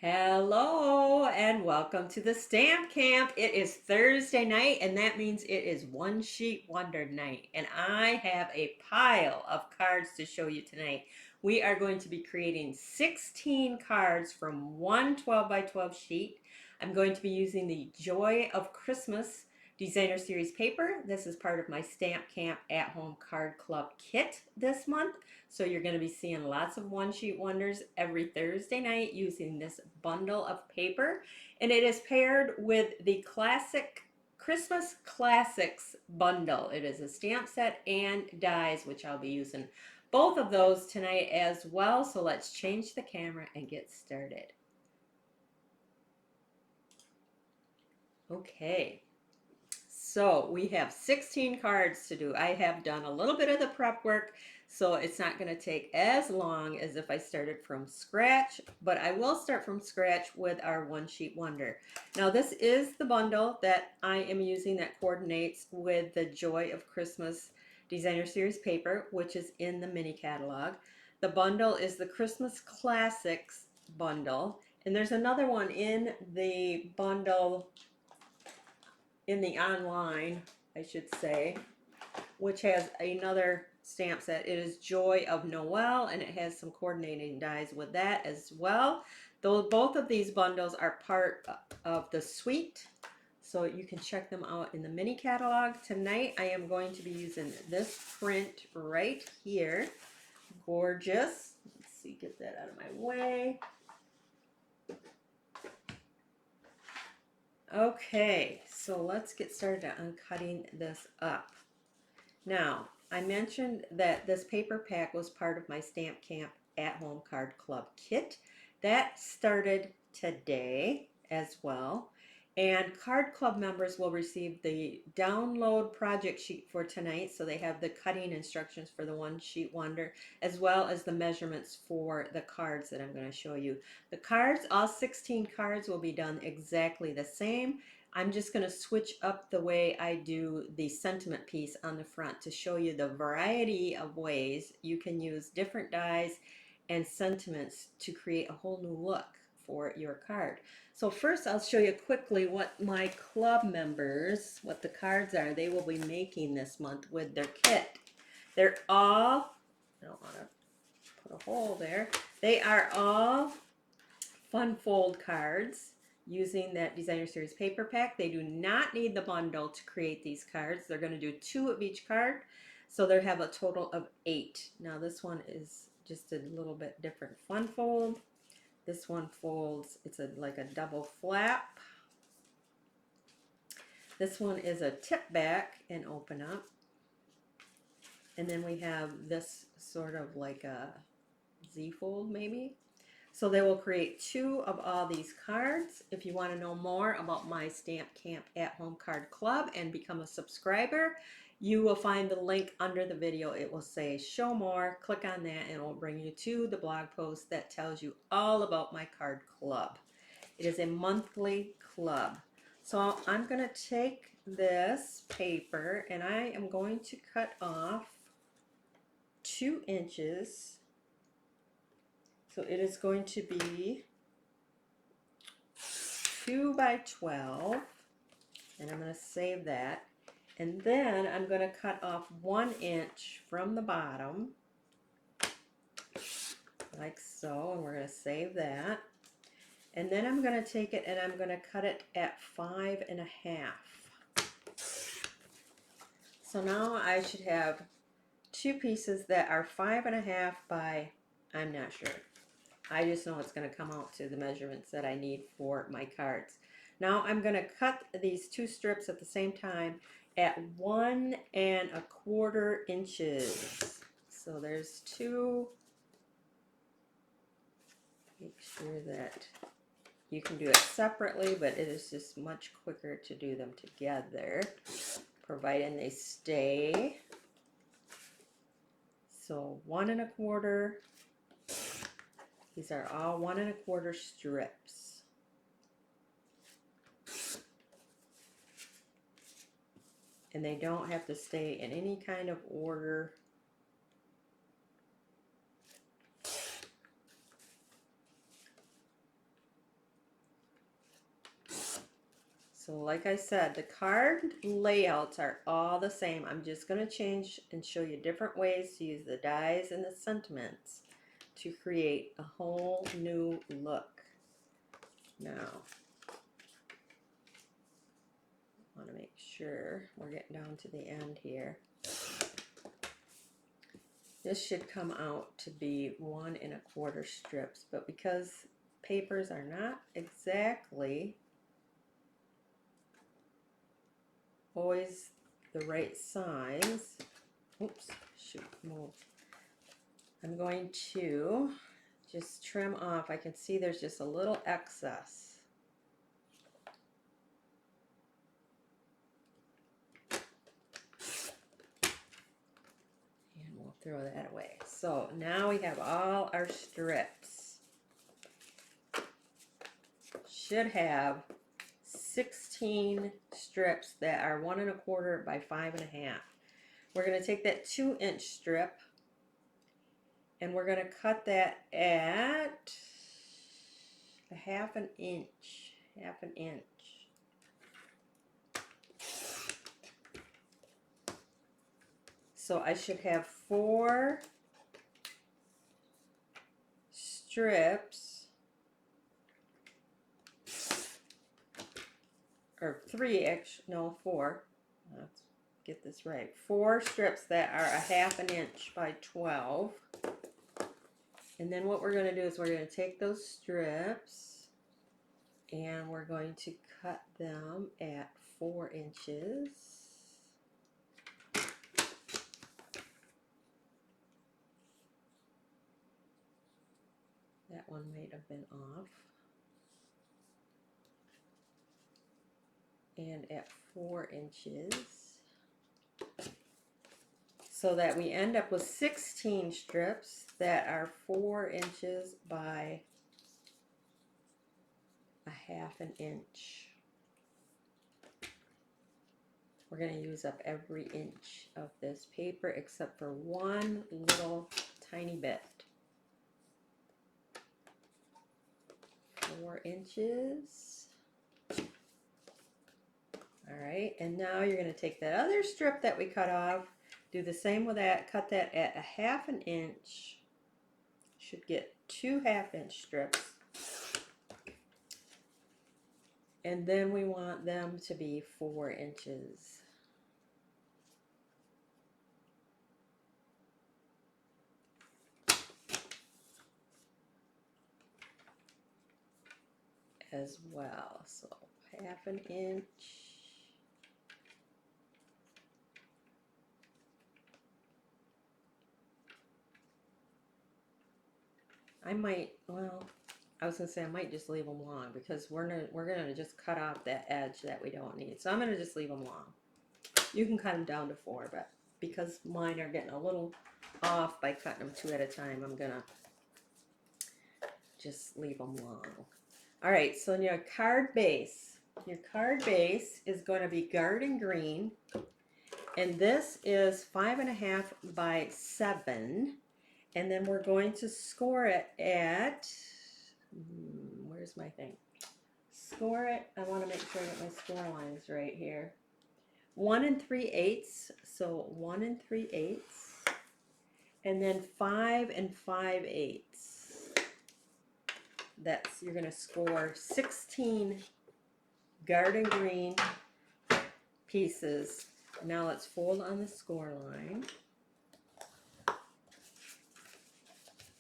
Hello and welcome to the Stamp Camp. It is Thursday night and that means it is One Sheet Wonder night. And I have a pile of cards to show you tonight. We are going to be creating 16 cards from one 12 by 12 sheet. I'm going to be using the Joy of Christmas Designer Series paper. This is part of my Stamp Camp at Home Card Club kit this month. So you're going to be seeing lots of one sheet wonders every Thursday night using this bundle of paper. And it is paired with the classic Christmas Classics bundle. It is a stamp set and dies, which I'll be using both of those tonight as well. So let's change the camera and get started. Okay. So we have 16 cards to do. I have done a little bit of the prep work, so it's not going to take as long as if I started from scratch, but I will start from scratch with our one sheet wonder. Now this is the bundle that I am using that coordinates with the Joy of Christmas Designer Series paper, which is in the mini catalog. The bundle is the Christmas Classics bundle, and there's another one in the bundle in the online, I should say, which has another stamp set. It is Joy of Noel, and it has some coordinating dies with that as well. Though both of these bundles are part of the suite, so you can check them out in the mini catalog. Tonight I am going to be using this print right here. Gorgeous. Let's see, get that out of my way. Okay, so let's get started on cutting this up. Now, I mentioned that this paper pack was part of my Stamp Camp at Home Card Club kit. That started today as well. And Card Club members will receive the download project sheet for tonight. So they have the cutting instructions for the one sheet wonder, as well as the measurements for the cards that I'm going to show you. The cards, all 16 cards, will be done exactly the same. I'm just going to switch up the way I do the sentiment piece on the front to show you the variety of ways you can use different dies and sentiments to create a whole new look for your card. So first I'll show you quickly what my club members, what the cards are they will be making this month with their kit. They're all, I don't want to put a hole there, they are all fun fold cards using that Designer Series paper pack. They do not need the bundle to create these cards. They're going to do 2 of each card, so they have a total of 8. Now this one is just a little bit different fun fold. This one folds, it's like a double flap. This one is a tip back and open up. And then we have this sort of like a Z fold maybe. So they will create 2 of all these cards. If you want to know more about my Stamp Camp at Home Card Club and become a subscriber, you will find the link under the video. It will say show more. Click on that and it will bring you to the blog post that tells you all about my card club. It is a monthly club. So I'm going to take this paper and I am going to cut off 2 inches. So it is going to be 2 by 12, and I'm going to save that. And then I'm going to cut off 1 inch from the bottom, like so, and we're going to save that. And then I'm going to take it and I'm going to cut it at 5.5. So now I should have 2 pieces that are 5.5 by, I'm not sure. I just know it's going to come out to the measurements that I need for my cards. Now I'm going to cut these 2 strips at the same time at 1.25 inches. So there's 2. Make sure that you can do it separately, but it is just much quicker to do them together, providing they stay. So 1.25. These are all 1.25 strips. And they don't have to stay in any kind of order. So like I said, the card layouts are all the same. I'm just going to change and show you different ways to use the dies and the sentiments to create a whole new look. Now, I want to make sure we're getting down to the end here. This should come out to be 1 1/4 strips, but because papers are not exactly always the right size, oops, shoot, move. I'm going to just trim off. I can see there's just a little excess. And we'll throw that away. So now we have all our strips. Should have 16 strips that are 1 1/4 by 5 1/2. We're going to take that 2-inch strip and we're going to cut that at a 1/2 inch. 1/2 inch. So I should have 4 strips, or 3, actually, no, 4. Let's get this right. 4 strips that are a 1/2 inch by 12. And then what we're going to do is we're going to take those strips and we're going to cut them at 4 inches. That one might have been off. And at 4 inches. So that we end up with 16 strips that are 4 inches by a 1/2 inch. We're going to use up every inch of this paper except for one little tiny bit. 4 inches. All right, and now you're going to take that other strip that we cut off, do the same with that, cut that at a 1/2 inch. Should get 2 1/2 inch strips. And then we want them to be 4 inches. As well, so 1/2 inch. I might, well, I was gonna say I might just leave them long because we're gonna just cut off that edge that we don't need. So I'm gonna just leave them long. You can cut them down to 4, but because mine are getting a little off by cutting them 2 at a time, I'm gonna just leave them long. All right, so your card base is going to be garden green, and this is 5 1/2 by 7, and then we're going to score it at, where's my thing? Score it, I want to make sure I get my score lines right here. 1 3/8, so 1 3/8, and then 5 5/8. That's, you're going to score 16 garden green pieces. Now let's fold on the score line.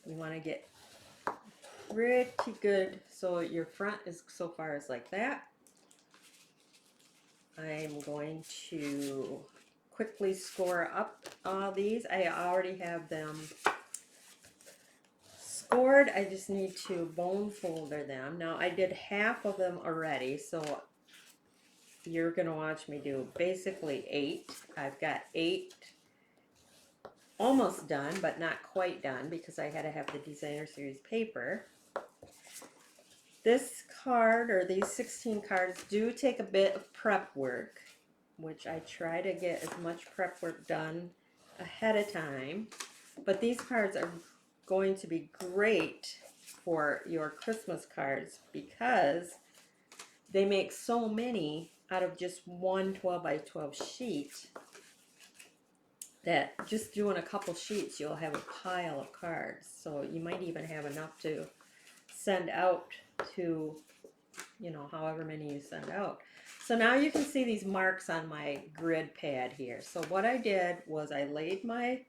We want to get pretty good, so your front is so far is like that. I'm going to quickly score up all these. I already have them scored. I just need to bone folder them. Now I did half of them already, so you're going to watch me do basically 8. I've got 8 almost done, but not quite done because I had to have the designer series paper. This card, or these 16 cards, do take a bit of prep work, which I try to get as much prep work done ahead of time. But these cards are going to be great for your Christmas cards because they make so many out of just one 12 by 12 sheet, that just doing a couple sheets, you'll have a pile of cards. So you might even have enough to send out to, you know, however many you send out. So now you can see these marks on my grid pad here. So what I did was I laid my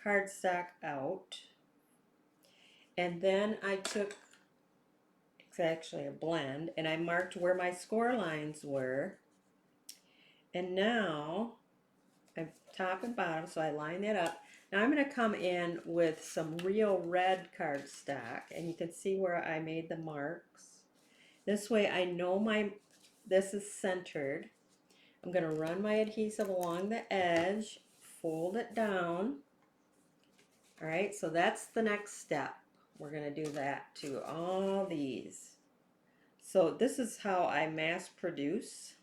cardstock out, and then I took, it's actually a blend, and I marked where my score lines were. And now I'm top and bottom, so I line that up. Now I'm going to come in with some real red cardstock, and you can see where I made the marks. This way I know this is centered. I'm going to run my adhesive along the edge, fold it down. All right, so that's the next step. We're going to do that to all these. So this is how I mass produce.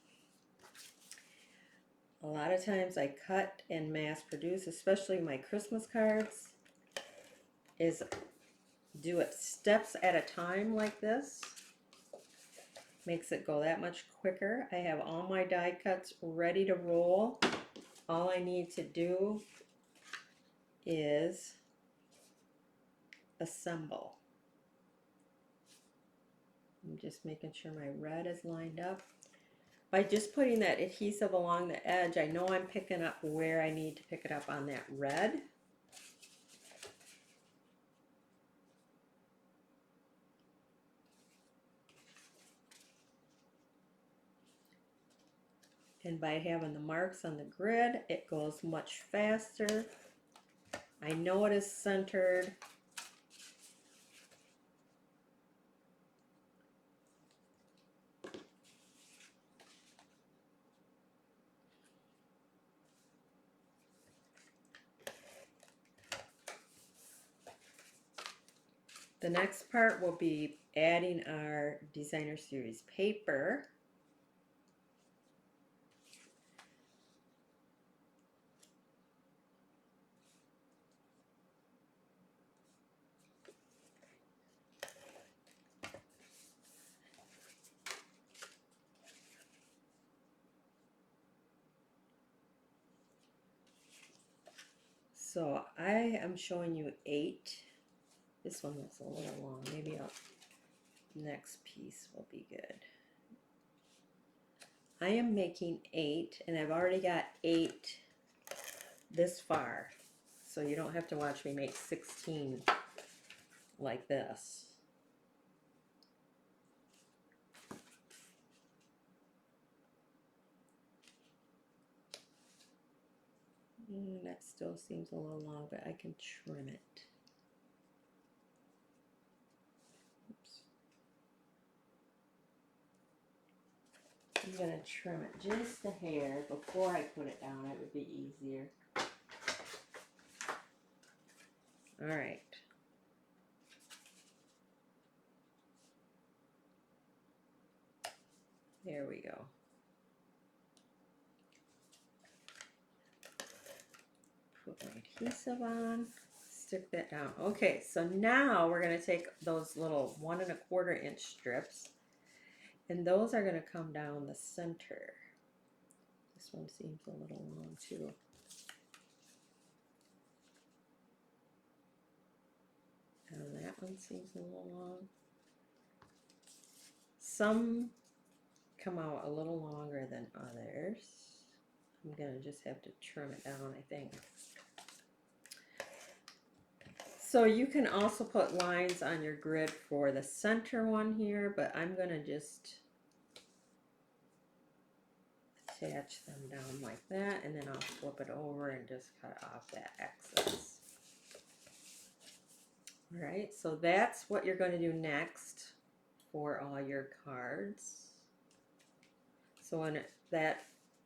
A lot of times I cut and mass produce, especially my Christmas cards, is do it steps at a time like this. Makes it go that much quicker. I have all my die cuts ready to roll. All I need to do is assemble. I'm just making sure my red is lined up. By just putting that adhesive along the edge, I know I'm picking up where I need to pick it up on that red. And by having the marks on the grid, it goes much faster. I know it is centered. The next part will be adding our designer series paper. So I am showing you 8. This one looks a little long. Maybe next piece will be good. I am making 8, and I've already got 8 this far. So you don't have to watch me make 16 like this. That still seems a little long, but I can trim it. Oops. I'm going to trim it just a hair before I put it down. It would be easier. All right. There we go. Put my adhesive on, stick that down. Okay, so now we're going to take those little 1 1/4 inch strips, and those are going to come down the center. This one seems a little long too. And that one seems a little long. Some come out a little longer than others. I'm going to just have to trim it down, I think. So you can also put lines on your grid for the center one here, but I'm going to just attach them down like that, and then I'll flip it over and just cut off that excess. Alright, so that's what you're going to do next for all your cards. So when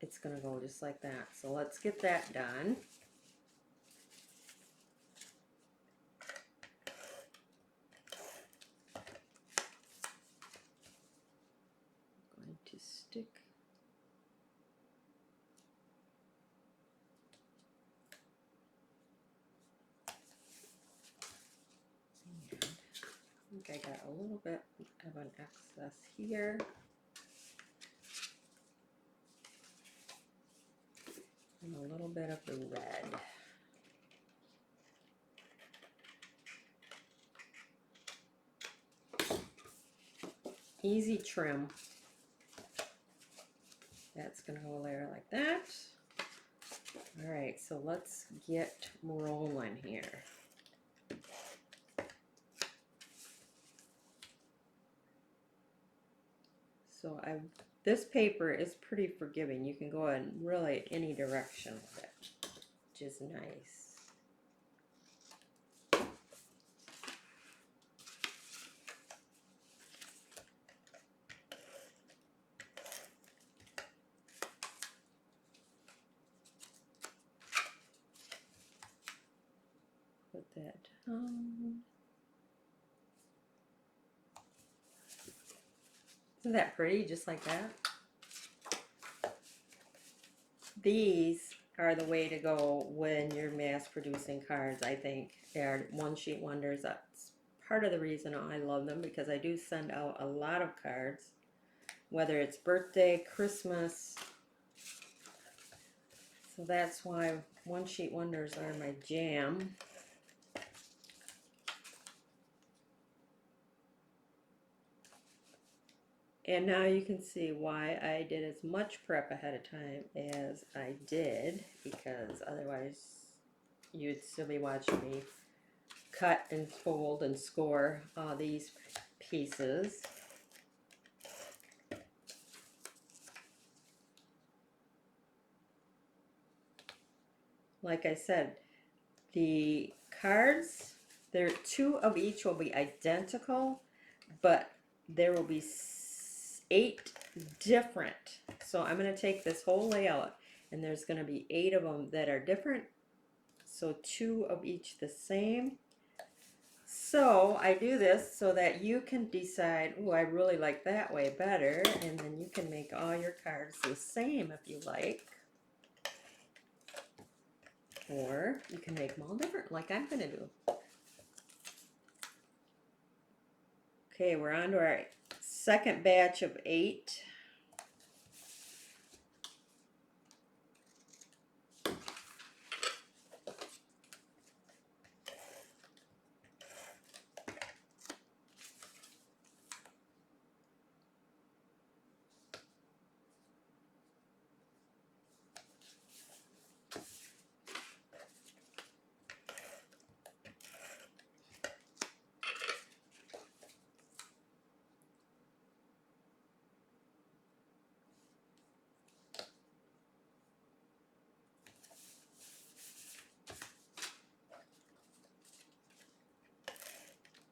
it's going to go just like that. So let's get that done. I'm going to stick I think I got a little bit of an excess here. and a little bit of the red. Easy trim. That's going to go there like that. All right, so let's get rolling here. So this paper is pretty forgiving. You can go in really any direction with it, which is nice. Put that down. Isn't that pretty, just like that? These are the way to go when you're mass producing cards, I think. They're one-sheet wonders. That's part of the reason I love them, because I do send out a lot of cards, whether it's birthday, Christmas. So that's why one-sheet wonders are my jam. And now you can see why I did as much prep ahead of time as I did, because otherwise you'd still be watching me cut and fold and score these pieces. Like I said, the cards, there 2 of each will be identical, but there will be 8 different. So I'm going to take this whole layout, and there's going to be 8 of them that are different. So 2 of each the same. So I do this so that you can decide, oh, I really like that way better, and then you can make all your cards the same if you like. Or you can make them all different, like I'm going to do. Okay, we're on to our second batch of 8.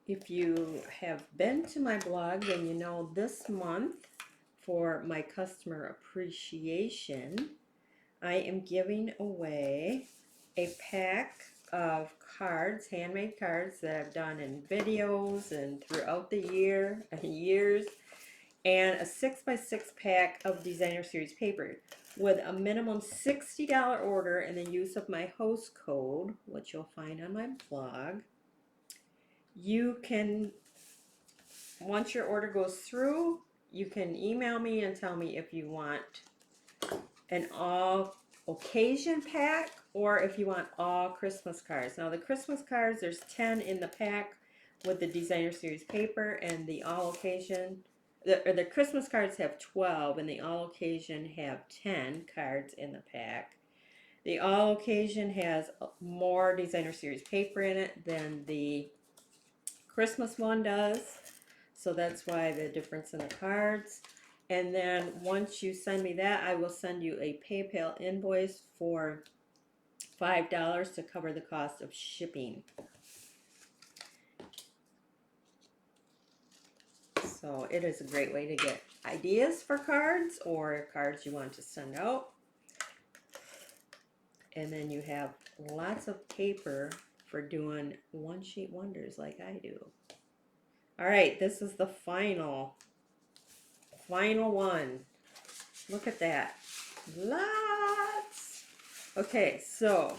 If you have been to my blog, then you know this month for my customer appreciation, I am giving away a pack of cards, handmade cards that I've done in videos and throughout the years, and a 6x6 pack of designer series paper with a minimum $60 order and the use of my host code, which you'll find on my blog. You can, once your order goes through, you can email me and tell me if you want an all occasion pack or if you want all Christmas cards. Now the Christmas cards, there's 10 in the pack with the designer series paper, and the all occasion, the Christmas cards have 12 and the all occasion have 10 cards in the pack. The all occasion has more designer series paper in it than the Christmas one does, so that's why the difference in the cards. And then once you send me that, I will send you a PayPal invoice for $5 to cover the cost of shipping. So it is a great way to get ideas for cards or cards you want to send out. And then you have lots of paper for doing one-sheet wonders like I do. All right, this is the final one. Look at that. Lots. Okay, so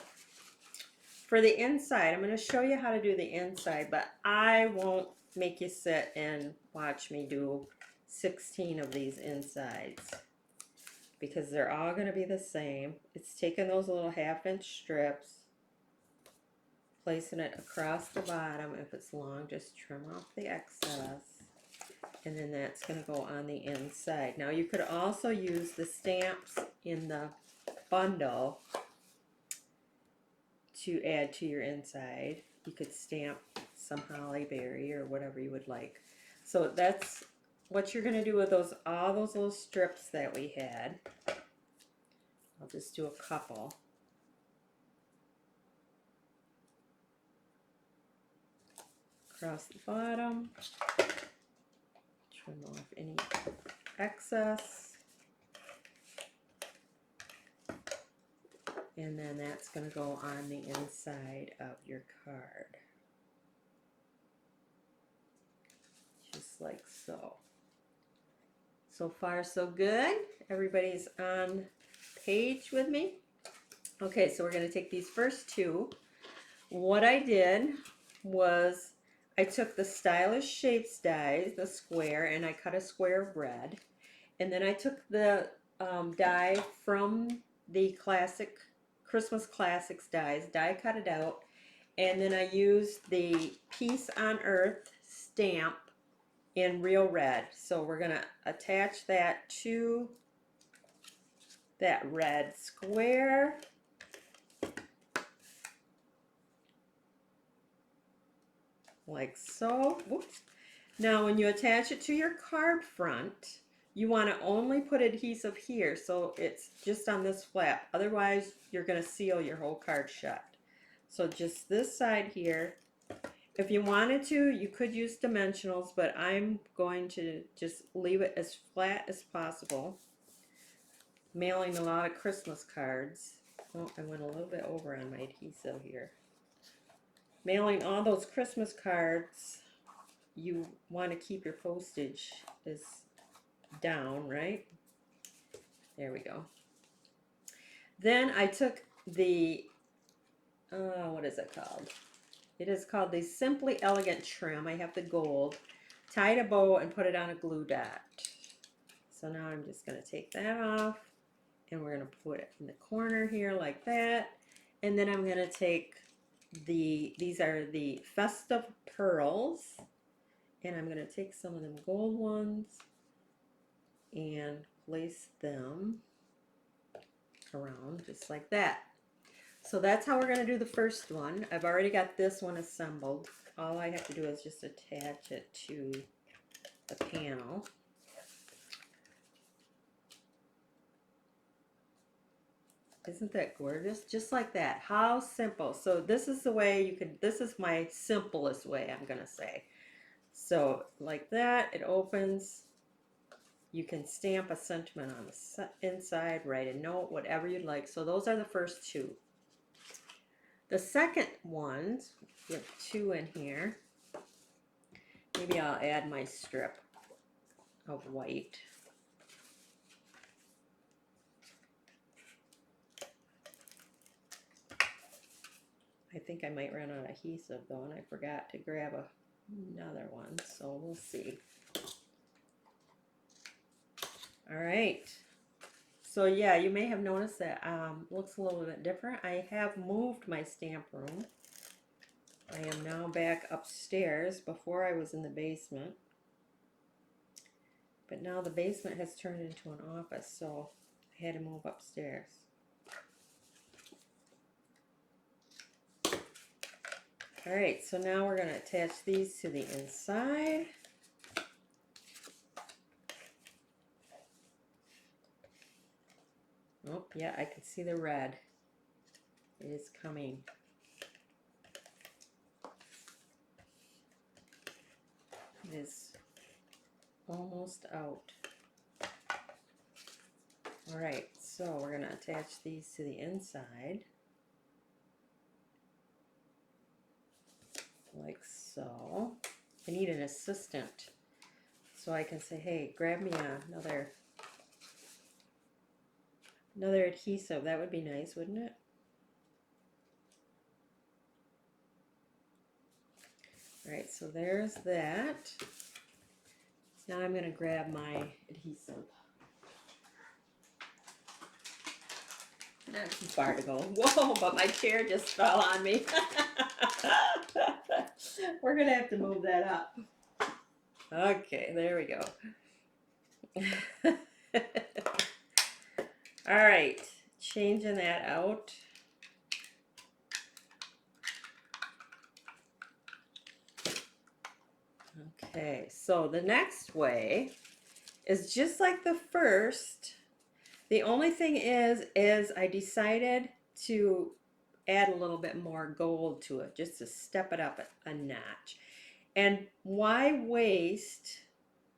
for the inside, I'm going to show you how to do the inside, but I won't make you sit and watch me do 16 of these insides. because they're all going to be the same. It's taking those little 1/2 inch strips, placing it across the bottom. If it's long, just trim off the excess. And then that's going to go on the inside. Now you could also use the stamps in the bundle to add to your inside. You could stamp some holly berry or whatever you would like. So that's what you're going to do with those, all those little strips that we had. I'll just do a couple. Across the bottom. Trim off any excess. And then that's going to go on the inside of your card. Just like so. So far so good. Everybody's on page with me. Okay, so we're going to take these first two. What I did was I took the Stylish Shapes dies, the square, and I cut a square of red. And then I took the die from the Christmas Classics dies, die cut it out, and then I used the Peace on Earth stamp in real red. So we're going to attach that to that red square. Like so. Whoops. Now when you attach it to your card front, you want to only put adhesive here so it's just on this flap. Otherwise you're going to seal your whole card shut. So just this side here. If you wanted to, you could use dimensionals, but I'm going to just leave it as flat as possible. Mailing a lot of Christmas cards. Oh, I went a little bit over on my adhesive here. Mailing all those Christmas cards, you want to keep your postage is down, right? There we go. Then I took the, what is it called? It is called the Simply Elegant Trim. I have the gold. Tied a bow and put it on a glue dot. So now I'm just going to take that off. And we're going to put it in the corner here like that. And then I'm going to take these are the Festive Pearls. And I'm going to take some of them gold ones and place them around just like that. So that's how we're going to do the first one. I've already got this one assembled. All I have to do is just attach it to the panel. Isn't that gorgeous? Just like that. How simple. So this is the way you can, this is my simplest way, I'm going to say. So like that, it opens. You can stamp a sentiment on the inside, write a note, whatever you'd like. So those are the first two. The second ones, we have two in here. Maybe I'll add my strip of white. I think I might run out of adhesive though, and I forgot to grab another one, so we'll see. All right. So yeah, you may have noticed that looks a little bit different. I have moved my stamp room. I am now back upstairs. Before I was in the basement. But now the basement has turned into an office, so I had to move upstairs. Alright, so now we're going to attach these to the inside. Oh, yeah, I can see the red. It is coming. It is almost out. Alright, so we're going to attach these to the inside. Like so. I need an assistant. So I can say, hey, grab me another adhesive. That would be nice, wouldn't it? Alright, so there's that. Now I'm going to grab my adhesive. Not too far to go. Whoa, but my chair just fell on me. We're gonna have to move that up. Okay, there we go. All right, changing that out. Okay, so the next way is just like the first. The only thing is I decided to add a little bit more gold to it just to step it up a notch. And why waste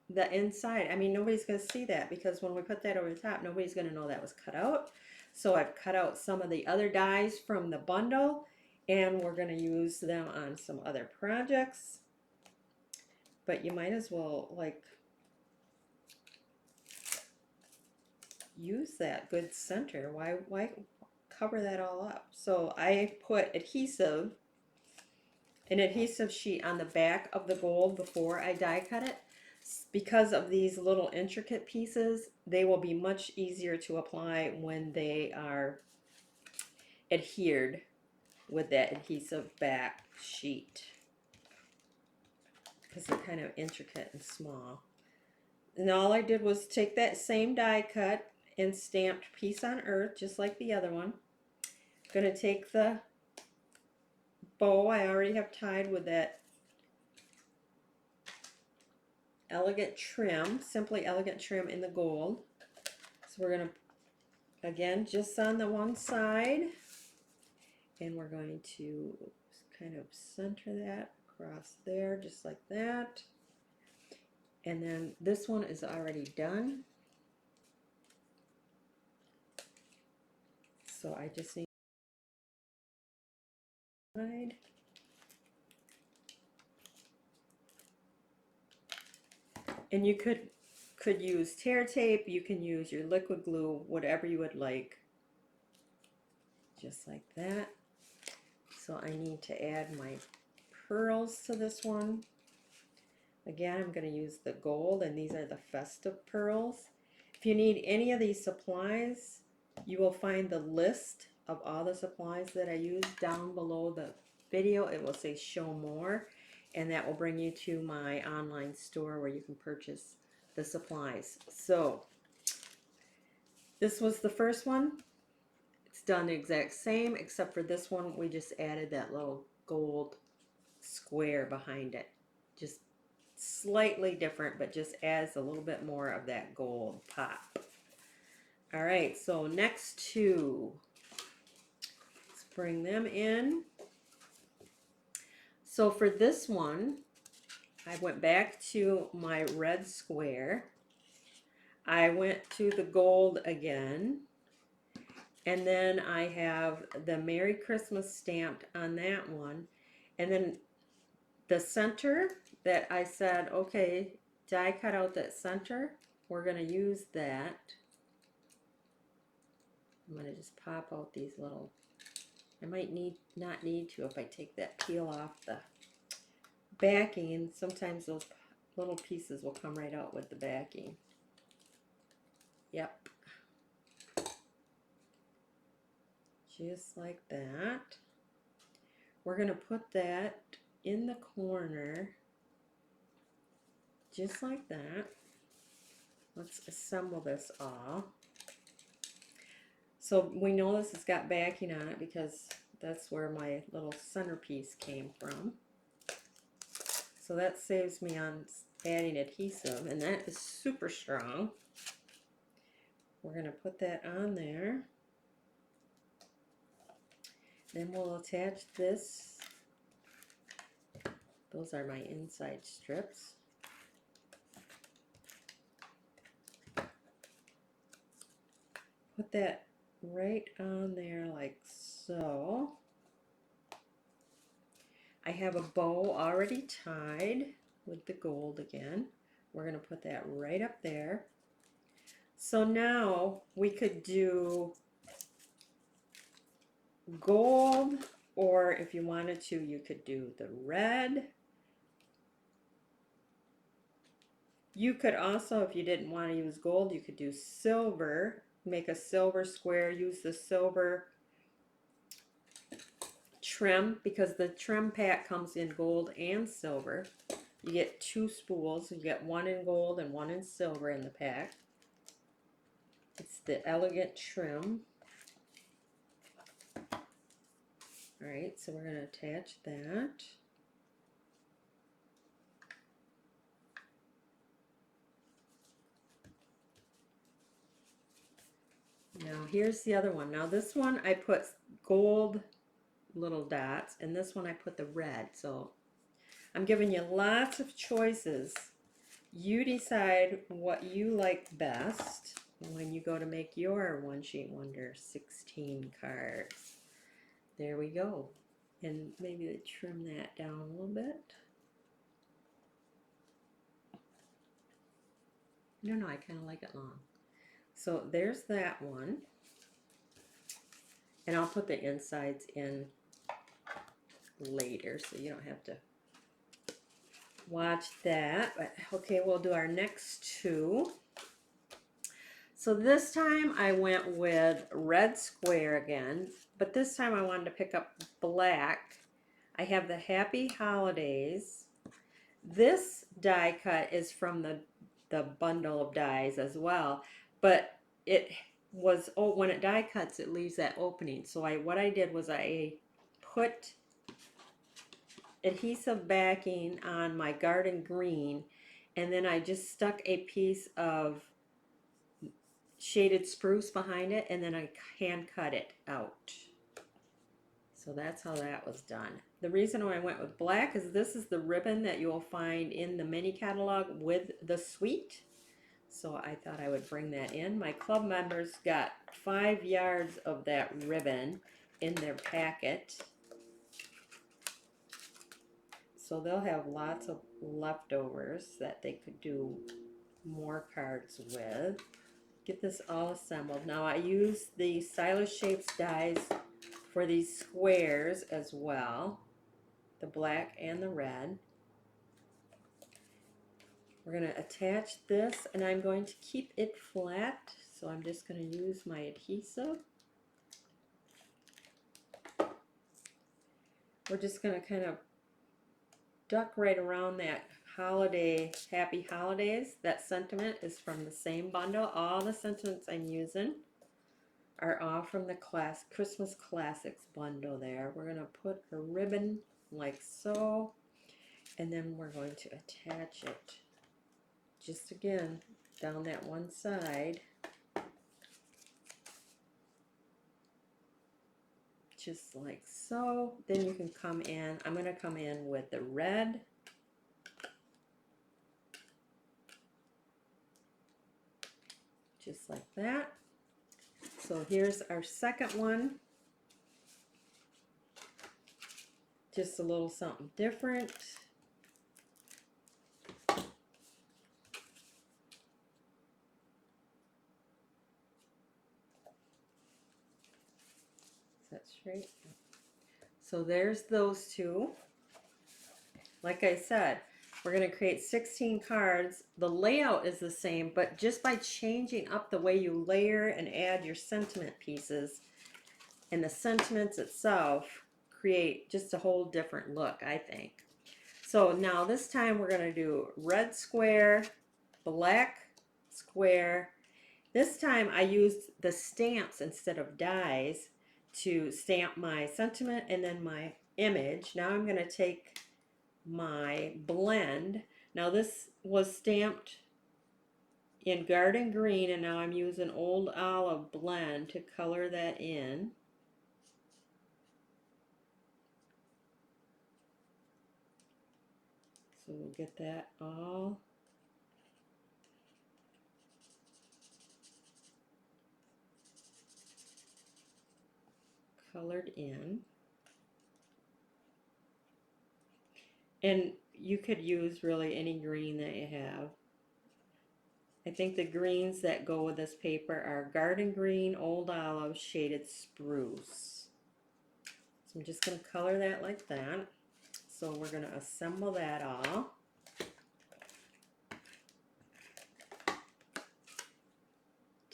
the inside? I mean, nobody's going to see that because when we put that over the top, nobody's going to know that was cut out. So I've cut out some of the other dies from the bundle and we're going to use them on some other projects. But you might as well like use that good center. Why cover that all up? So I put an adhesive sheet on the back of the gold before I die cut it. Because of these little intricate pieces, they will be much easier to apply when they are adhered with that adhesive back sheet because they're kind of intricate and small. And all I did was take that same die cut and stamped Peace on Earth just like the other one. I'm going to take the bow I already have tied with that elegant trim, simply elegant trim in the gold. So we're going to, again, just on the one side, and we're going to kind of center that across there just like that. And then this one is already done. So I just need to hide. And you could use tear tape, you can use your liquid glue, whatever you would like. Just like that. So I need to add my pearls to this one. Again, I'm going to use the gold, and these are the festive pearls. If you need any of these supplies, you will find the list of all the supplies that I use down below the video. It will say show more, and that will bring you to my online store where you can purchase the supplies. So this was the first one. It's done the exact same, except for this one we just added that little gold square behind it. Just slightly different, but just adds a little bit more of that gold pop. All right, so next two, let's bring them in. So for this one, I went back to my red square. I went to the gold again, and then I have the Merry Christmas stamped on that one, and then the center that I said, okay, die cut out that center, we're going to use that. I'm going to just pop out these little, I might not need to if I take that peel off the backing, and sometimes those little pieces will come right out with the backing. Yep. Just like that. We're going to put that in the corner just like that. Let's assemble this all. So we know this has got backing on it because that's where my little centerpiece came from. So that saves me on adding adhesive, and that is super strong. We're going to put that on there. Then we'll attach this. Those are my inside strips. Put that right on there like so. I have a bow already tied with the gold again. We're going to put that right up there. So now we could do gold, or if you wanted to, you could do the red. You could also, if you didn't want to use gold, you could do silver. make a silver square. Use the silver trim because the trim pack comes in gold and silver. You get 2 spools. You get one in gold and one in silver in the pack. It's the elegant trim. Alright, so we're going to attach that. Now here's the other one. Now this one I put gold little dots, and this one I put the red. So I'm giving you lots of choices. You decide what you like best when you go to make your One Sheet Wonder 16 cards. There we go. And maybe trim that down a little bit. No, I kind of like it long. So there's that one. And I'll put the insides in later so you don't have to watch that. But okay, we'll do our next 2. So this time I went with red square again, but this time I wanted to pick up black. I have the Happy Holidays. This die cut is from the bundle of dies as well, but it was, oh, when it die cuts it leaves that opening. So what I did was I put adhesive backing on my garden green, and then I just stuck a piece of shaded spruce behind it, and then I hand cut it out. So that's how that was done. The reason why I went with black is this is the ribbon that you'll find in the mini catalog with the suite. So I thought I would bring that in. My club members got 5 yards of that ribbon in their packet. So they'll have lots of leftovers that they could do more cards with. Get this all assembled. Now I use the Stylish Shapes dies for these squares as well, the black and the red. We're going to attach this, and I'm going to keep it flat, so I'm just going to use my adhesive. We're just going to kind of duck right around that holiday, Happy Holidays. That sentiment is from the same bundle. All the sentiments I'm using are all from the Christmas Classics bundle there. We're going to put a ribbon like so, and then we're going to attach it just again down that one side, just like so. Then you can come in, I'm going to come in with the red, just like that. So here's our second one, just a little something different. That's right. So there's those 2. Like I said, we're going to create 16 cards. The layout is the same, but just by changing up the way you layer and add your sentiment pieces, and the sentiments itself create just a whole different look, I think. So now this time we're going to do red square, black square. This time I used the stamps instead of dies to stamp my sentiment and then my image. Now I'm going to take my blend. Now this was stamped in garden green, and now I'm using Old Olive blend to color that in. So we'll get that all colored in. And you could use really any green that you have. I think the greens that go with this paper are garden green, old olive, shaded spruce. So I'm just going to color that like that. So we're going to assemble that all.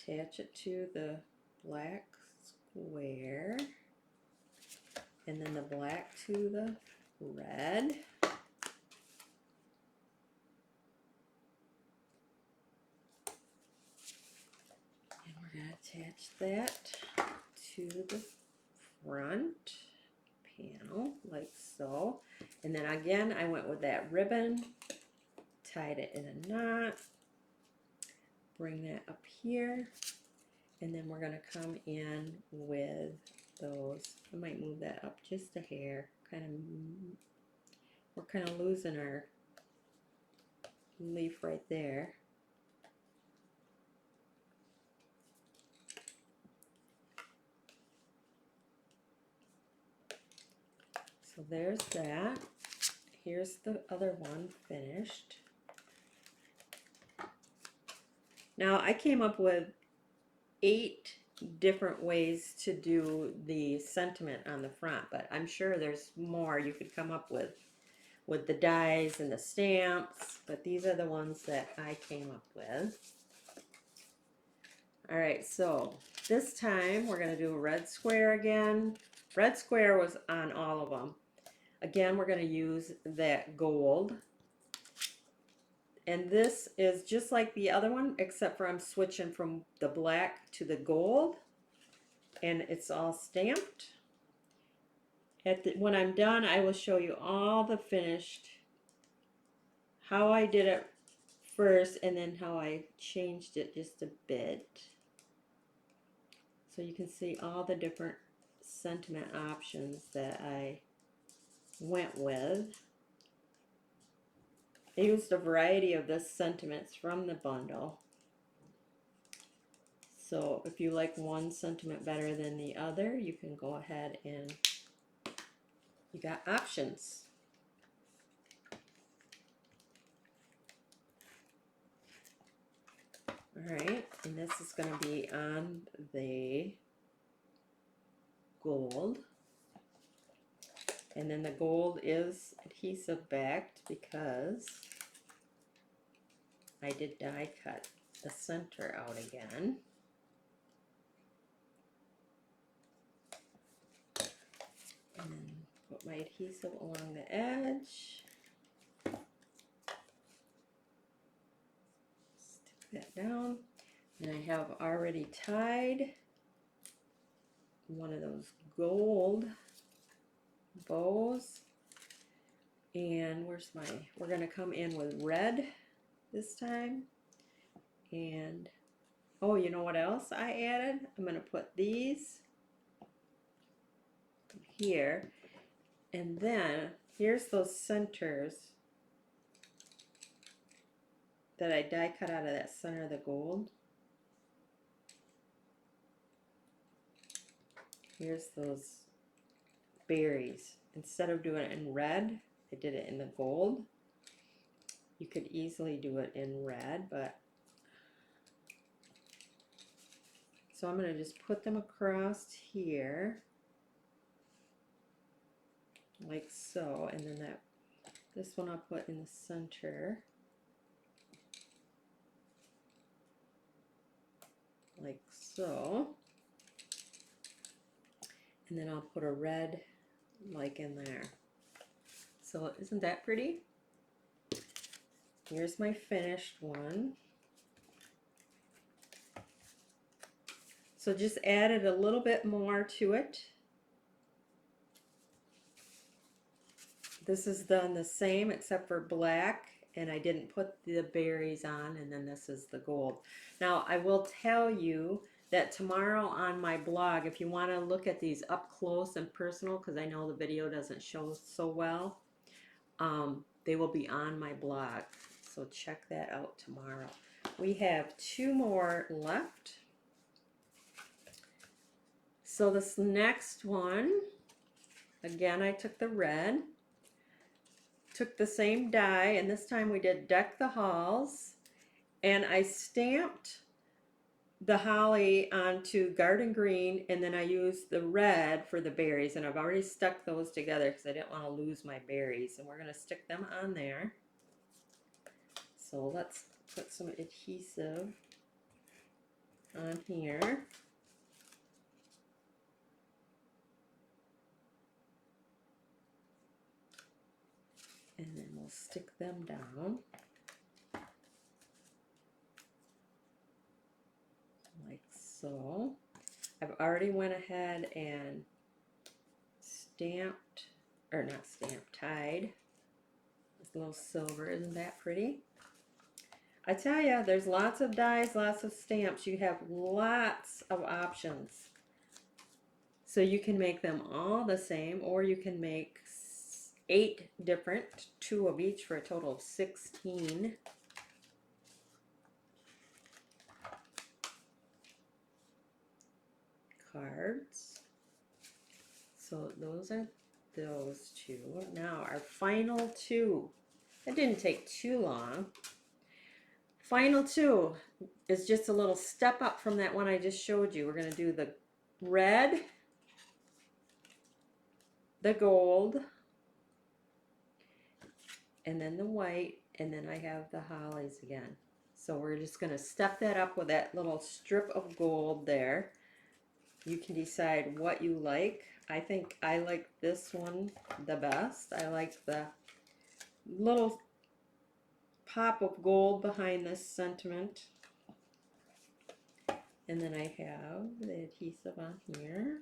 attach it to the black square, and then the black to the red. And we're going to attach that to the front panel like so. And then again, I went with that ribbon, tied it in a knot, bring that up here, and then we're going to come in with those. I might move that up just a hair. We're kind of losing our leaf right there. So there's that. Here's the other one finished. Now I came up with 8 different ways to do the sentiment on the front, but I'm sure there's more you could come up with the dies and the stamps, but these are the ones that I came up with. All right, so this time we're going to do a red square again. Red square was on all of them. Again, we're going to use that gold. And this is just like the other one, except for I'm switching from the black to the gold. And it's all stamped. When I'm done, I will show you all the finished, how I did it first, and then how I changed it just a bit. So you can see all the different sentiment options that I went with. I used a variety of the sentiments from the bundle. So if you like one sentiment better than the other, you can go ahead and you got options. Alright, and this is going to be on the gold. And then the gold is adhesive backed because I did die cut the center out again. And then put my adhesive along the edge. Stick that down. And I have already tied one of those gold bows. And we're going to come in with red this time. And oh, you know what else I added? I'm going to put these here. And then here's those centers that I die cut out of that center of the gold. Here's those berries. Instead of doing it in red, I did it in the gold. You could easily do it in red, but so I'm going to just put them across here like so, and then this one I'll put in the center like so, and then I'll put a red like in there. So isn't that pretty? Here's my finished one. So just added a little bit more to it. This is done the same except for black, and I didn't put the berries on, and then this is the gold. Now I will tell you that tomorrow on my blog, if you want to look at these up close and personal, because I know the video doesn't show so well, they will be on my blog. So check that out tomorrow. We have 2 more left. So this next one, again, I took the red, took the same die, and this time we did Deck the Halls, and I stamped the holly onto garden green, and then I used the red for the berries, and I've already stuck those together because I didn't want to lose my berries, and we're going to stick them on there. So let's put some adhesive on here. And then we'll stick them down. Like so. I've already went ahead and stamped, or not stamped, tied this little silver. Isn't that pretty? I tell you, there's lots of dies, lots of stamps. You have lots of options. So you can make them all the same, or you can make 8 different, 2 of each for a total of 16. Cards. So those are those 2. Now our final 2. That didn't take too long. Final 2 is just a little step up from that one I just showed you. We're going to do the red, the gold, and then the white, and then I have the hollies again. So we're just going to step that up with that little strip of gold there. You can decide what you like. I think I like this one the best. I like the little pop of gold behind this sentiment. And then I have the adhesive on here.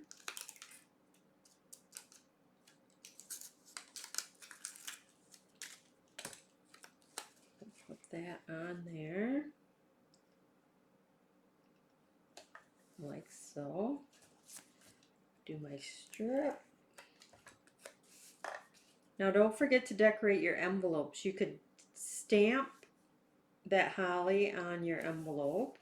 Put that on there. Like so. Do my strip. Now don't forget to decorate your envelopes. You could stamp that holly on your envelope,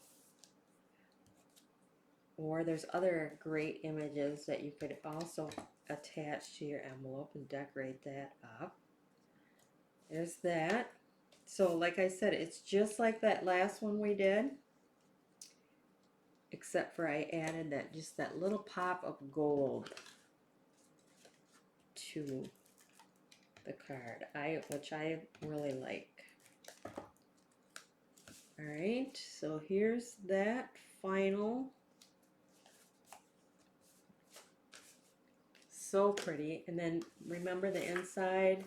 or there's other great images that you could also attach to your envelope and decorate that up. There's that. So like I said, it's just like that last one we did, except for I added that, just that little pop of gold to the card, which I really like. All right, so here's that final. So pretty. And then remember the inside,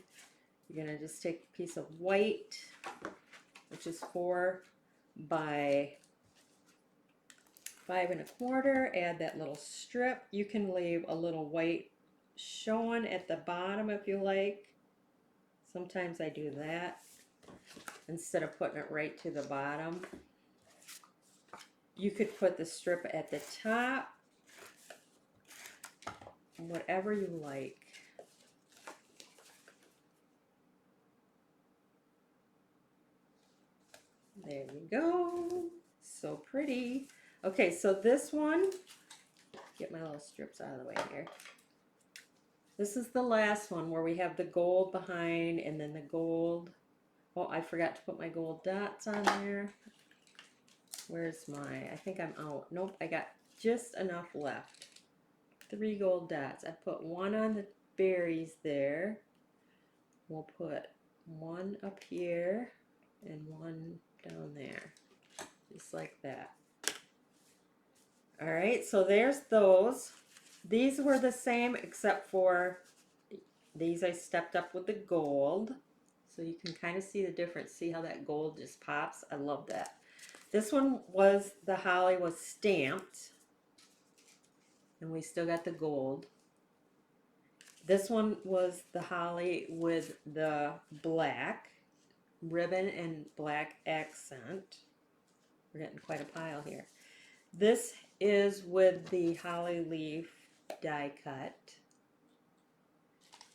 you're gonna just take a piece of white, which is 4 by 5 1/4, add that little strip. You can leave a little white showing at the bottom if you like. Sometimes I do that instead of putting it right to the bottom. You could put the strip at the top, whatever you like. There you go. So pretty. Okay, so this one, get my little strips out of the way here. This is the last one where we have the gold behind and then the gold. Oh, I forgot to put my gold dots on there. Where's my, I think I'm out. Nope, I got just enough left. 3 gold dots. I put 1 on the berries there. We'll put 1 up here and 1 down there. Just like that. All right, so there's those. These were the same except for these I stepped up with the gold. So you can kind of see the difference. See how that gold just pops? I love that. This one was, the holly was stamped. And we still got the gold. This one was the holly with the black ribbon and black accent. We're getting quite a pile here. This is with the holly leaf die cut.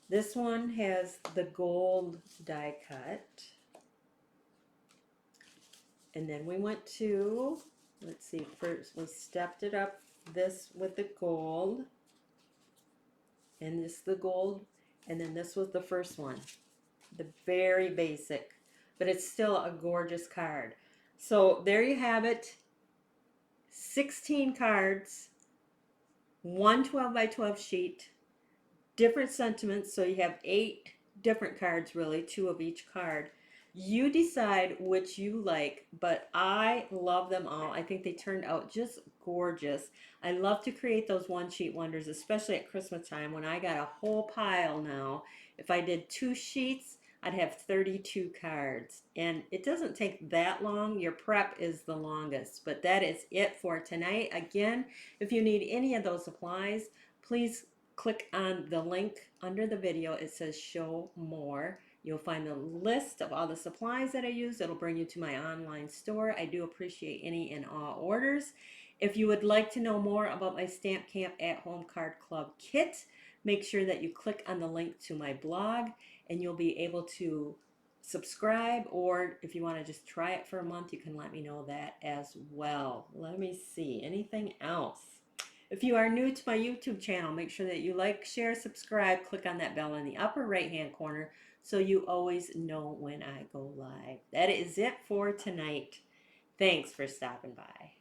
This one has the gold die cut. And then we went to, let's see, first we stepped it up, this with the gold. And this the gold. And then this was the first one. The very basic. But it's still a gorgeous card. So there you have it. 16 cards. 1 12 by 12 sheet. Different sentiments. So you have 8 different cards really. 2 of each card. You decide which you like, but I love them all. I think they turned out just gorgeous. I love to create those one sheet wonders, especially at Christmas time when I got a whole pile now. If I did 2 sheets, I'd have 32 cards. And it doesn't take that long. Your prep is the longest. But that is it for tonight. Again, if you need any of those supplies, please click on the link under the video. It says show more. You'll find the list of all the supplies that I use. It'll bring you to my online store. I do appreciate any and all orders. If you would like to know more about my Stamp Camp at Home Card Club kit, make sure that you click on the link to my blog and you'll be able to subscribe, or if you want to just try it for a month, you can let me know that as well. Let me see. Anything else? If you are new to my YouTube channel, make sure that you like, share, subscribe, click on that bell in the upper right hand corner so you always know when I go live. That is it for tonight. Thanks for stopping by.